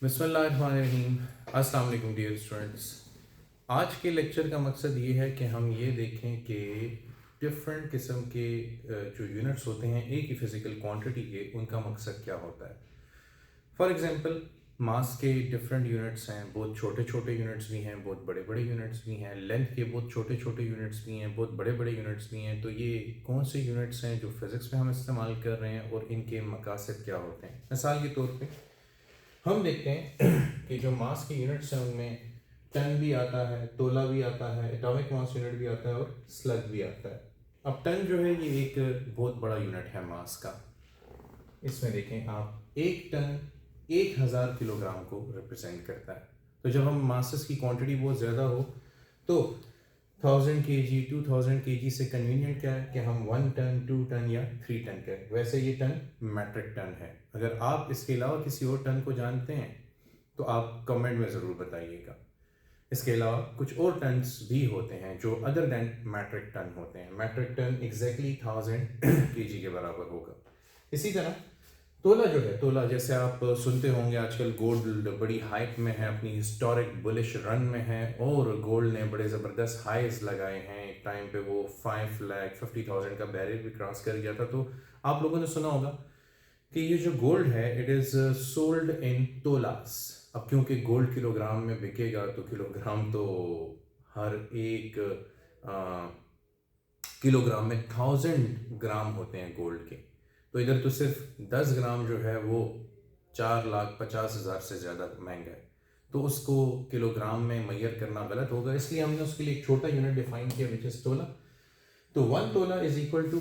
बिस्मिल्लाहिर्रहमानिर्रहीम। अस्सलाम वालेकुम डियर स्टूडेंट्स। आज के लेक्चर का मकसद ये है कि हम ये देखें कि डिफरेंट किस्म के जो यूनिट्स होते हैं एक ही फिज़िकल क्वांटिटी के, उनका मकसद क्या होता है। फॉर एग्जांपल, मास के डिफरेंट यूनिट्स हैं, बहुत छोटे छोटे यूनिट्स भी हैं, बहुत बड़े बड़े यूनिट्स भी हैं, लेंथ के बहुत छोटे छोटे यूनिट्स भी हैं, बहुत बड़े बड़े यूनिट्स भी हैं। तो ये कौन से यूनिट्स हैं जो फिज़िक्स में हम इस्तेमाल कर रहे हैं और इनके मकासद क्या होते हैं। मिसाल के तौर पे हम देखते हैं कि जो मास के यूनिट्स हैं उनमें टन भी आता है, तोला भी आता है, एटॉमिक मास यूनिट भी आता है और स्लग भी आता है। अब टन जो है ये एक बहुत बड़ा यूनिट है मास का। इसमें देखें आप, एक टन 1000 किलोग्राम को रिप्रेजेंट करता है। तो जब हम मासेस की क्वांटिटी बहुत ज़्यादा हो तो 1000 kg 2000 kg से कन्वीनियंट क्या है कि हम 1 टन 2 टन या 3 टन करें। वैसे ये टन मैट्रिक टन है। अगर आप इसके अलावा किसी और टन को जानते हैं तो आप कमेंट में ज़रूर बताइएगा। इसके अलावा कुछ और टन्स भी होते हैं जो अदर देन मैट्रिक टन होते हैं। मैट्रिक टन एग्जैक्टली 1000 kg के बराबर होगा। इसी तरह तोला जो है, तोला जैसे आप सुनते होंगे आजकल गोल्ड बड़ी हाइप में है, अपनी हिस्टोरिक बुलिश रन में है और गोल्ड ने बड़े ज़बरदस्त हाइज लगाए हैं। एक टाइम पे वो 5,50,000 का बैरियर भी क्रॉस कर गया था। तो आप लोगों ने सुना होगा कि ये जो गोल्ड है इट इज़ सोल्ड इन तोलास। अब क्योंकि गोल्ड किलोग्राम में बिकेगा तो किलोग्राम तो हर एक किलोग्राम में 1000 ग्राम होते हैं गोल्ड के। तो इधर तो सिर्फ 10 ग्राम जो है वो 4,50,000 से ज़्यादा महंगा है। तो उसको किलोग्राम में मैयर करना गलत होगा, इसलिए हमने उसके लिए एक छोटा यूनिट डिफाइन किया विच इज़ तोला। तो 1 तोला इज इक्वल टू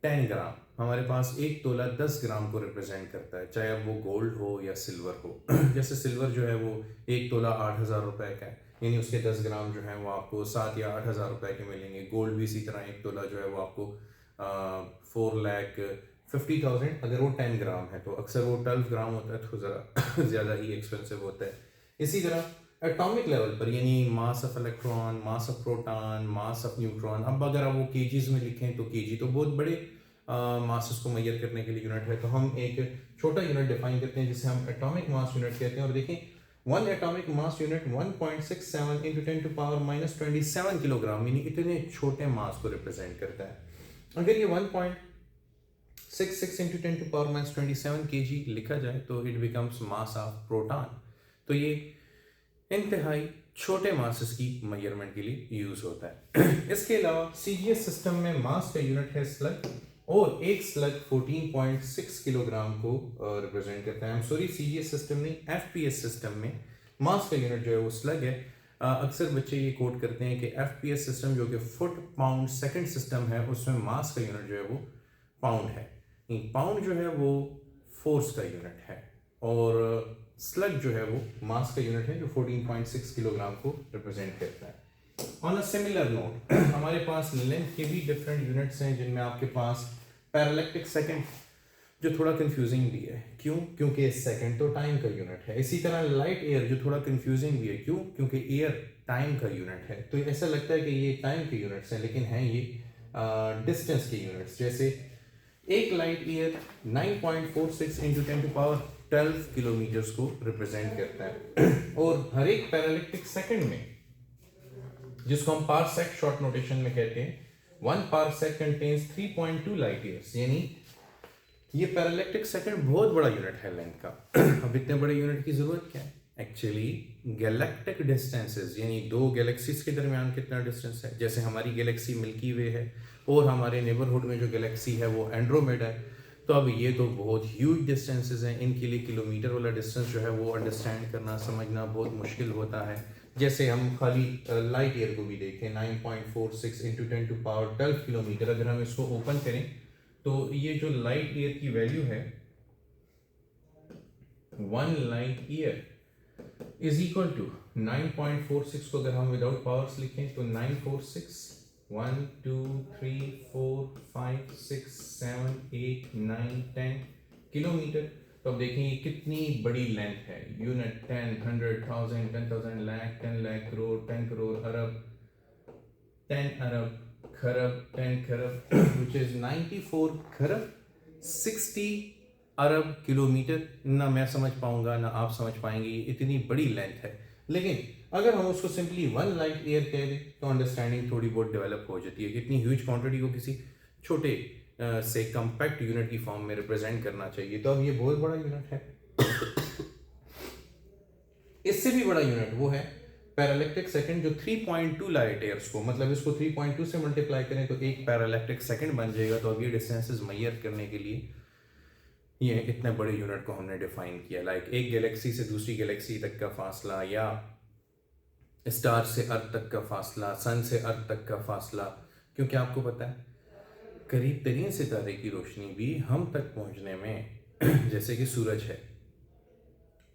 10 ग्राम। हमारे पास एक तोला 10 ग्राम को रिप्रेजेंट करता है, चाहे अब वो गोल्ड हो या सिल्वर हो। जैसे सिल्वर जो है वो एक तोला 8,000 रुपए का है, यानी उसके 10 ग्राम जो है वो आपको 7 या 8 हज़ार रुपए के मिलेंगे। गोल्ड भी इसी तरह एक तोला जो है वो आपको 4,50,000, अगर वो 10 ग्राम है। तो अक्सर वो 12 ग्राम होता है तो ज़रा ज़्यादा ही एक्सपेंसिव होता है। इसी तरह एटॉमिक लेवल पर, यानी mass of electron, mass of proton, mass of neutron, अब अगर आप वो केजीज में लिखें तो केजी तो बहुत बड़े मासेस को मैयर करने के लिए यूनिट है। तो हम एक छोटा यूनिट डिफाइन करते हैं जिसे हम एटॉमिक मास यूनिट कहते हैं। और देखें, one atomic mass unit 1.67 into 10⁻⁻27 kilogram, यानी इतने छोटे मास को रिप्रेजेंट करता है। अगर ये 1.66 इंटू 10⁻⁻27 kg लिखा जाए तो it becomes mass of proton. तो ये इंतहाई छोटे मासेस की मेजरमेंट के लिए यूज होता है। इसके अलावा सीजीएस सिस्टम में मास का यूनिट है स्लग, और एक स्लग 14.6 किलोग्राम को रिप्रेजेंट करता है। सॉरी, सीजीएस सिस्टम नहीं, एफपीएस सिस्टम में मास का यूनिट जो है वो स्लग है। अक्सर बच्चे ये कोट करते हैं कि एफपीएस सिस्टम जो कि फुट पाउंड सेकंड सिस्टम है, उसमें मास का यूनिट जो है वो पाउंड है। पाउंड जो है वो फोर्स का यूनिट है और स्लग जो है वो मास का यूनिट है जो 14.6 किलोग्राम को रिप्रेजेंट करता है। ऑन अ सिमिलर नोट, हमारे पास लेंथ के भी डिफरेंट यूनिट्स हैं जिनमें आपके पास पैरालैक्टिक सेकंड जो थोड़ा कंफ्यूजिंग भी है। क्यों? क्योंकि सेकंड तो टाइम का यूनिट है। इसी तरह लाइट ईयर जो थोड़ा कंफ्यूजिंग भी है। क्यों? क्योंकि ईयर टाइम का यूनिट है। तो ऐसा लगता है कि ये टाइम के यूनिट्स हैं, लेकिन हैं ये डिस्टेंस के यूनिट्स। जैसे एक लाइट ईयर 9.46 इंटू 10⁻12 किलोमीटर्स को रिप्रेजेंट करता है। और हर एक पैरालैक्टिक सेकंड में, जिसको हम पारसेक शॉर्ट नोटेशन में कहते हैं, 1 पारसेक कंटेन्स 3.2 लाइट ईयर्स, यानी ये पैरालैक्टिक सेकंड बहुत बड़ा यूनिट है लेंथ का। अब इतने बड़े यूनिट की जरूरत क्या है? एक्चुअली गैलेक्टिक डिस्टेंसेस, यानी दो गैलेक्सीज के दरमियान कितना डिस्टेंस है। जैसे हमारी गैलेक्सी मिल्की वे है और हमारे नेबरहुड में जो गैलेक्सी है वो एंड्रोमेडा है। तो अब ये तो बहुत ह्यूज डिस्टेंसेस हैं, इनके लिए किलोमीटर वाला डिस्टेंस जो है वो अंडरस्टैंड करना, समझना बहुत मुश्किल होता है। जैसे हम खाली लाइट ईयर को भी देखें, 9.46 इंटू 10⁻12 किलोमीटर, अगर हम इसको ओपन करें तो ये जो लाइट ईयर की वैल्यू है, 1 light year is equal to 9.46 को अगर हम विदाउट पावर्स लिखें तो 946 1 2 3 4 5 6 7 8 9 10 किलोमीटर। तो अब देखें ये कितनी बड़ी लेंथ है। यूनिट 10 100 1000 10,000 लाख 10 लाख करोड़ 10 करोड़ अरब 10 अरब खरब 10 खरब which is 94 खरब 60 अरब किलोमीटर ना मैं समझ पाऊंगा ना आप समझ पाएंगे, ये इतनी बड़ी लेंथ है। लेकिन अगर हम उसको सिंपली 1 लाइट ईयर कह दें तो अंडरस्टैंडिंग थोड़ी बहुत डेवलप हो जाती है कि इतनी ह्यूज क्वांटिटी को किसी छोटे से कम्पैक्ट यूनिट की फॉर्म में रिप्रेजेंट करना चाहिए। तो अब ये बहुत बड़ा यूनिट है। इससे भी बड़ा यूनिट वो है पैरालैक्टिक सेकंड, जो 3.2 लाइट ईयर्स को, मतलब इसको 3.2 से मल्टीप्लाई करें तो एक पैरालैक्टिक सेकंड बन जाएगा। तो अब ये डिस्टेंसेस मेजर करने के लिए ये इतने बड़े यूनिट को हमने डिफाइन किया। लाइक एक गैलेक्सी से दूसरी गैलेक्सी तक का फासला, या स्टार से अर्थ तक का फासला, सन से अर्थ तक का फासला। क्योंकि आपको पता है करीब तरीन सितारे की रोशनी भी हम तक पहुंचने में जैसे कि सूरज है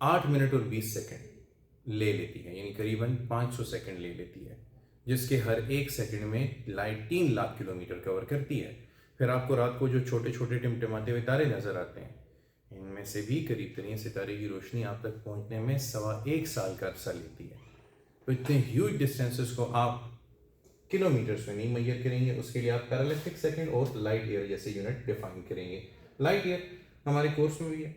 8 मिनट और 20 सेकंड ले लेती है, यानी करीबन 500 सेकंड ले लेती है, जिसके हर एक सेकंड में लाइट 3 लाख किलोमीटर कवर करती है। फिर आपको रात को जो छोटे छोटे टिमटिमाते हुए तारे नजर आते हैं, इनमें से भी करीब तरीन सितारे की रोशनी आप तक पहुंचने में 1.25 साल का अरसा लेती है। तो इतने ह्यूज डिस्टेंसेस को आप किलोमीटर्स में नहीं मेजर करेंगे, उसके लिए आप पैरालैक्टिक सेकंड और लाइट ईयर जैसे यूनिट डिफाइन करेंगे। लाइट ईयर हमारे कोर्स में भी है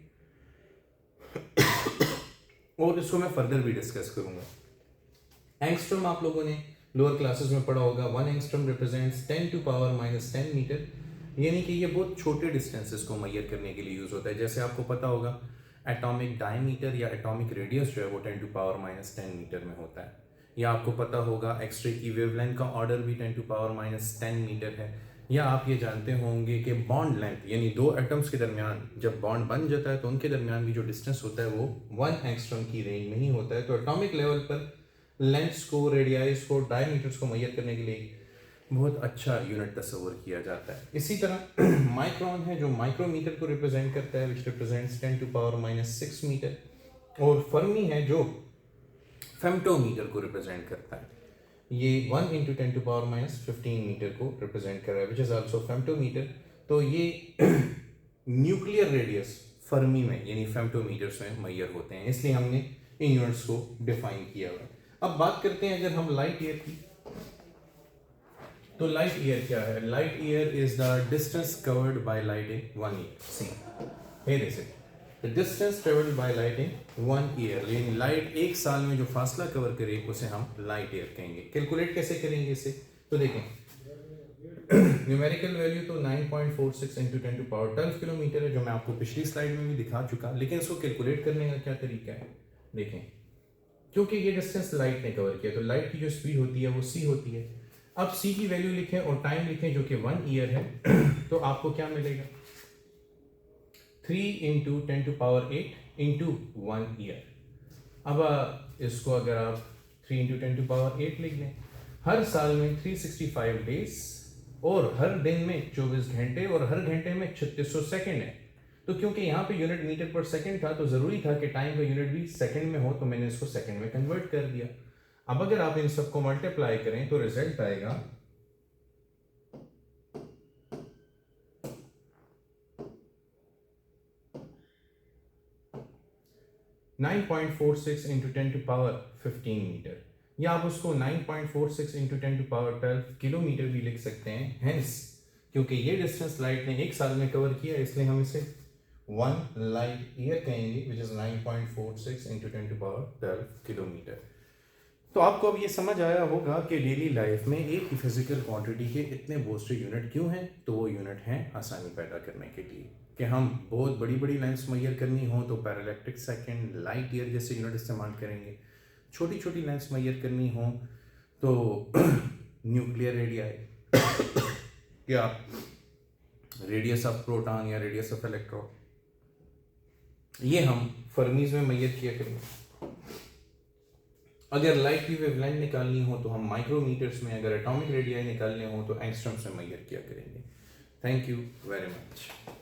और इसको मैं फर्दर भी डिस्कस करूंगा। एंगस्ट्रम आप लोगों ने लोअर क्लासेस में पढ़ा होगा। 1 angstrom represents 10 to power -10 metre, यानी कि ये बहुत छोटे डिस्टेंसेस को मेजर करने के लिए यूज होता है। जैसे आपको पता होगा एटॉमिक डायमीटर या एटॉमिक रेडियस जो है वो 10 टू पावर -10 मीटर में होता है। या आपको पता होगा एक्सरे की वेवलेंथ का ऑर्डर भी 10 टू पावर -10 मीटर है। या आप ये जानते होंगे कि बॉन्ड लेंथ, यानी दो एटम्स के दरमियान जब बॉन्ड बन जाता है तो उनके दरमियान भी जो डिस्टेंस होता है वो 1 एंगस्ट्रम की रेंज में ही होता है। तो एटॉमिक लेवल पर लेंथ्स को, रेडियाइज को, डायमीटर्स को मेजर करने के लिए बहुत अच्छा यूनिट तस्वर किया जाता है। इसी तरह माइक्रोन है जो माइक्रोमीटर को रिप्रेजेंट करता है, which represents 10 to power -6 metre. और फर्मी है जो फेम्टोमीटर को रिप्रेजेंट करता है, ये 1 × 10 टू पावर -15 मीटर को रिप्रेजेंट कर रहा है, विच इज आल्सो फेम्टोमीटर। तो ये न्यूक्लियर रेडियस फर्मी में यानी फेम्टोमीटर्स में मेजर होते हैं, इसलिए हमने इन यूनिट्स को डिफाइन किया हुआ है। अब बात करते हैं अगर हम लाइट ईयर की, तो लाइट ईयर क्या है? Light year is the distance covered by light in 1 year. See here is it, the distance travelled by light in 1 year, यानी लाइट एक साल में जो फासला कवर करे उसे हम लाइट ईयर कहेंगे। कैलकुलेट कैसे करेंगे इसे? तो देखें न्यूमेरिकल वैल्यू तो 9.46 × 10 टू पावर 12 किलोमीटर है, जो मैं आपको पिछली स्लाइड में भी दिखा चुका। लेकिन इसको कैलकुलेट करने का क्या तरीका है? देखें, क्योंकि ये डिस्टेंस लाइट ने कवर किया तो लाइट की जो स्पीड होती है वो c होती है। अब c की वैल्यू लिखें और टाइम लिखें जो कि 1 ईयर है तो आपको क्या मिलेगा? 3 × 10 टू पावर 8 × 1 ईयर। अब इसको अगर आप 3 × 10 टू पावर 8 लिख लें, हर साल में 365 डेज और हर दिन में 24 घंटे और हर घंटे में 3600 सेकेंड है। तो क्योंकि यहाँ पे यूनिट मीटर पर सेकंड था तो जरूरी था कि टाइम का यूनिट भी सेकंड में हो, तो मैंने इसको सेकंड में कन्वर्ट कर दिया। अब अगर आप इन सबको मल्टीप्लाई करें तो रिजल्ट आएगा 9.46 × 10 टू पावर 15 मीटर, या आप उसको 9.46 × 10 टू पावर 12 किलोमीटर भी लिख सकते हैं। हेंस क्योंकि ये डिस्टेंस लाइट ने एक साल में कवर किया इसलिए हम इसे 1 लाइट ईयर कहेंगे, which is 9.46 × 10 to power 12 kilometre. तो आपको अब ये समझ आया होगा कि डेली लाइफ में एक ही फिजिकल क्वांटिटी के इतने बहुत से यूनिट क्यों हैं। तो वो यूनिट हैं आसानी पैदा करने के लिए कि हम बहुत बड़ी बड़ी लेंथ्स मेजर करनी हो तो पैरालैक्टिक सेकंड, लाइट ईयर जैसे यूनिट इस्तेमाल करेंगे। छोटी छोटी लेंथ्स मेजर करनी हो तो न्यूक्लियर रेडियाई या रेडियस ऑफ प्रोटॉन या रेडियस ऑफ इलेक्ट्रॉन, ये हम फर्मीज में मेजर किया करेंगे। अगर लाइट की वेवलेंथ निकालनी हो तो हम माइक्रोमीटर्स में, अगर एटॉमिक रेडियाई निकालने हो तो एंगस्ट्रम्स में मेजर किया करेंगे। Thank you very much.